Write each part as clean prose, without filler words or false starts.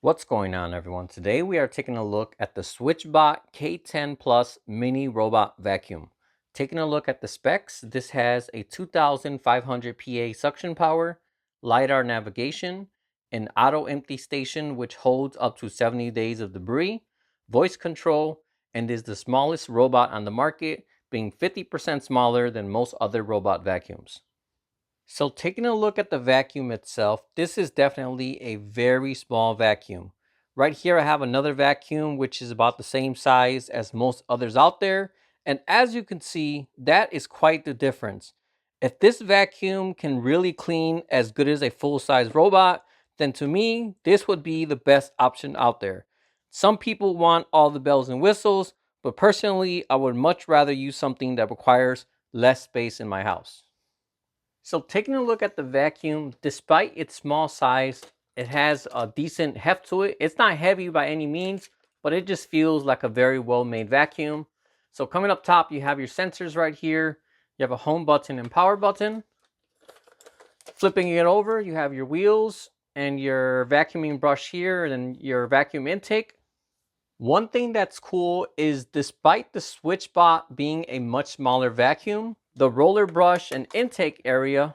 What's going on, everyone? Today we are taking a look at the SwitchBot K10 Plus Mini Robot Vacuum. Taking a look at the specs, this has a 2500 PA suction power, LiDAR navigation, an auto empty station which holds up to 70 days of debris, voice control, and is the smallest robot on the market, being 50% smaller than most other robot vacuums. So taking a look at the vacuum itself, this is definitely a very small vacuum. Right here I have another vacuum which is about the same size as most others out there. And as you can see, that is quite the difference. If this vacuum can really clean as good as a full-size robot, then to me, this would be the best option out there. Some people want all the bells and whistles, but personally, I would much rather use something that requires less space in my house. So taking a look at the vacuum, despite its small size, it has a decent heft to it. It's not heavy by any means, but it just feels like a very well-made vacuum. So coming up top, you have your sensors right here. You have a home button and power button. Flipping it over, you have your wheels and your vacuuming brush here and then your vacuum intake. One thing that's cool is despite the SwitchBot being a much smaller vacuum, the roller brush and intake area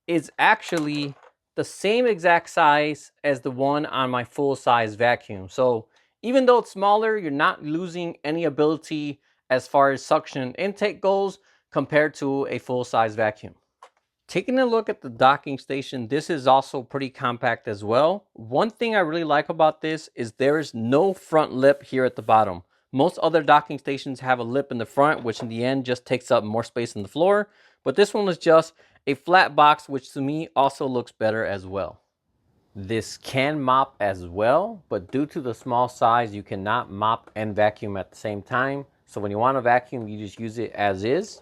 is actually the same exact size as the one on my full-size vacuum. So even though it's smaller, you're not losing any ability as far as suction and intake goes compared to a full-size vacuum. Taking a look at the docking station, this is also pretty compact as well. One thing I really like about this is there is no front lip here at the bottom. Most other docking stations have a lip in the front, which in the end just takes up more space on the floor. But this one is just a flat box, which to me also looks better as well. This can mop as well, but due to the small size, you cannot mop and vacuum at the same time. So when you want to vacuum, you just use it as is.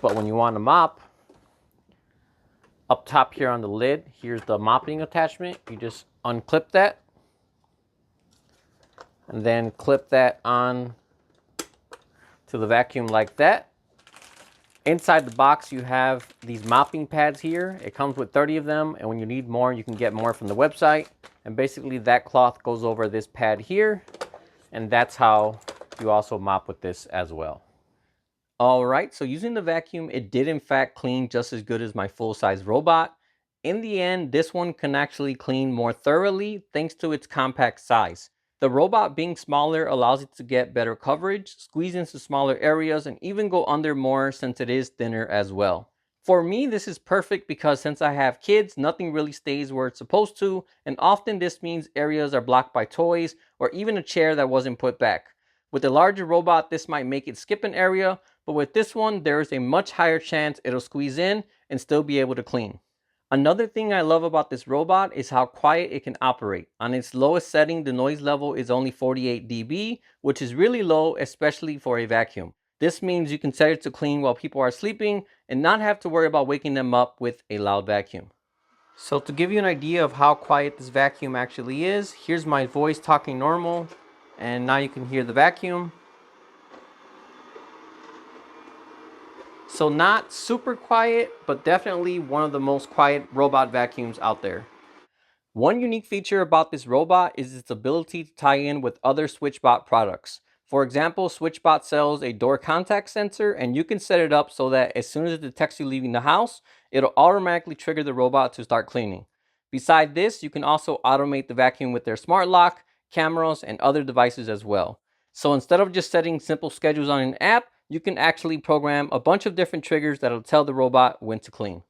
But when you want to mop, up top here on the lid, here's the mopping attachment. You just unclip that and then clip that on to the vacuum like that. Inside the box, you have these mopping pads here. It comes with 30 of them, and when you need more, you can get more from the website. And basically that cloth goes over this pad here, and that's how you also mop with this as well. All right, so using the vacuum, it did in fact clean just as good as my full-size robot. In the end, this one can actually clean more thoroughly thanks to its compact size. The robot being smaller allows it to get better coverage, squeeze into smaller areas, and even go under more since it is thinner as well. For me, this is perfect because since I have kids, nothing really stays where it's supposed to, and often this means areas are blocked by toys or even a chair that wasn't put back. With a larger robot, this might make it skip an area, but with this one, there is a much higher chance it'll squeeze in and still be able to clean. Another thing I love about this robot is how quiet it can operate. On its lowest setting, the noise level is only 48 dB, which is really low, especially for a vacuum. This means you can set it to clean while people are sleeping and not have to worry about waking them up with a loud vacuum. So to give you an idea of how quiet this vacuum actually is, here's my voice talking normal, and now you can hear the vacuum. So not super quiet, but definitely one of the most quiet robot vacuums out there. One unique feature about this robot is its ability to tie in with other SwitchBot products. For example, SwitchBot sells a door contact sensor, and you can set it up so that as soon as it detects you leaving the house, it'll automatically trigger the robot to start cleaning. Besides this, you can also automate the vacuum with their smart lock, cameras, and other devices as well. So instead of just setting simple schedules on an app, you can actually program a bunch of different triggers that'll tell the robot when to clean.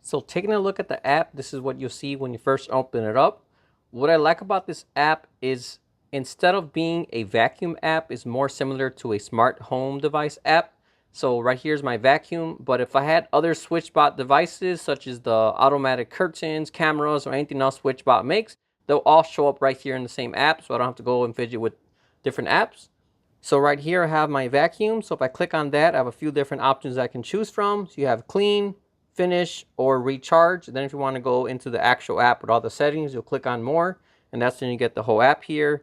So taking a look at the app, this is what you'll see when you first open it up. What I like about this app is instead of being a vacuum app, it's more similar to a smart home device app. So right here's my vacuum, but if I had other SwitchBot devices such as the automatic curtains, cameras, or anything else SwitchBot makes, they'll all show up right here in the same app, so I don't have to go and fidget with different apps. So right here I have my vacuum. So if I click on that, I have a few different options I can choose from. So you have clean, finish, or recharge. Then if you want to go into the actual app with all the settings, you'll click on more, and that's when you get the whole app here.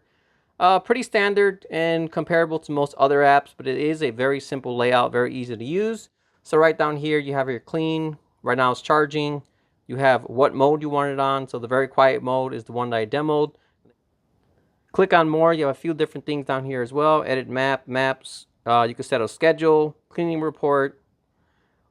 Pretty standard and comparable to most other apps, but it is a very simple layout, very easy to use. So right down here you have your clean. Right now it's charging. You have what mode you want it on. So the very quiet mode is the one that I demoed. Click on more. You have a few different things down here as well. Edit maps. You can set a schedule, cleaning report.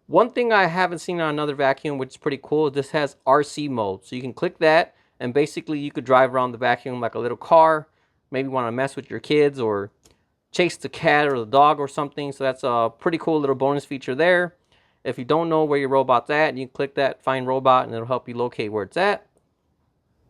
One thing I haven't seen on another vacuum, which is pretty cool, is this has RC mode. So you can click that, and basically you could drive around the vacuum like a little car. Maybe want to mess with your kids or chase the cat or the dog or something. So that's a pretty cool little bonus feature there. If you don't know where your robot's at, you can click that find robot and it'll help you locate where it's at.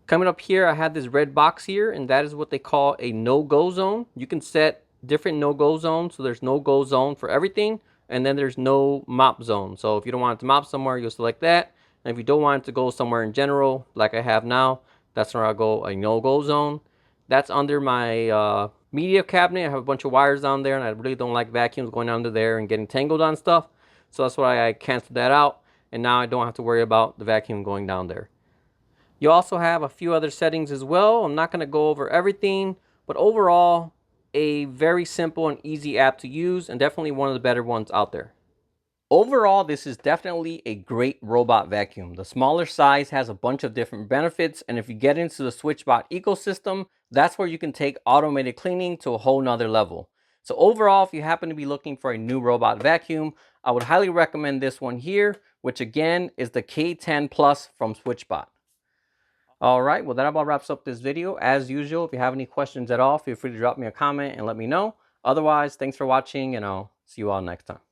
Coming up here, I have this red box here, and that is what they call a no-go zone. You can set different no-go zones. So there's no-go zone for everything, and then there's no mop zone. So if you don't want it to mop somewhere, you'll select that. And if you don't want it to go somewhere in general, like I have now, that's where I'll go a no-go zone. That's under my media cabinet. I have a bunch of wires down there, and I really don't like vacuums going under there and getting tangled on stuff. So that's why I canceled that out, and now I don't have to worry about the vacuum going down there. You also have a few other settings as well. I'm not going to go over everything, but overall, a very simple and easy app to use, and definitely one of the better ones out there. Overall, this is definitely a great robot vacuum. The smaller size has a bunch of different benefits, and if you get into the SwitchBot ecosystem, that's where you can take automated cleaning to a whole nother level. So overall, if you happen to be looking for a new robot vacuum, I would highly recommend this one here, which again is the K10 Plus from SwitchBot. All right, well, that about wraps up this video. As usual, if you have any questions at all, feel free to drop me a comment and let me know. Otherwise, thanks for watching, and I'll see you all next time.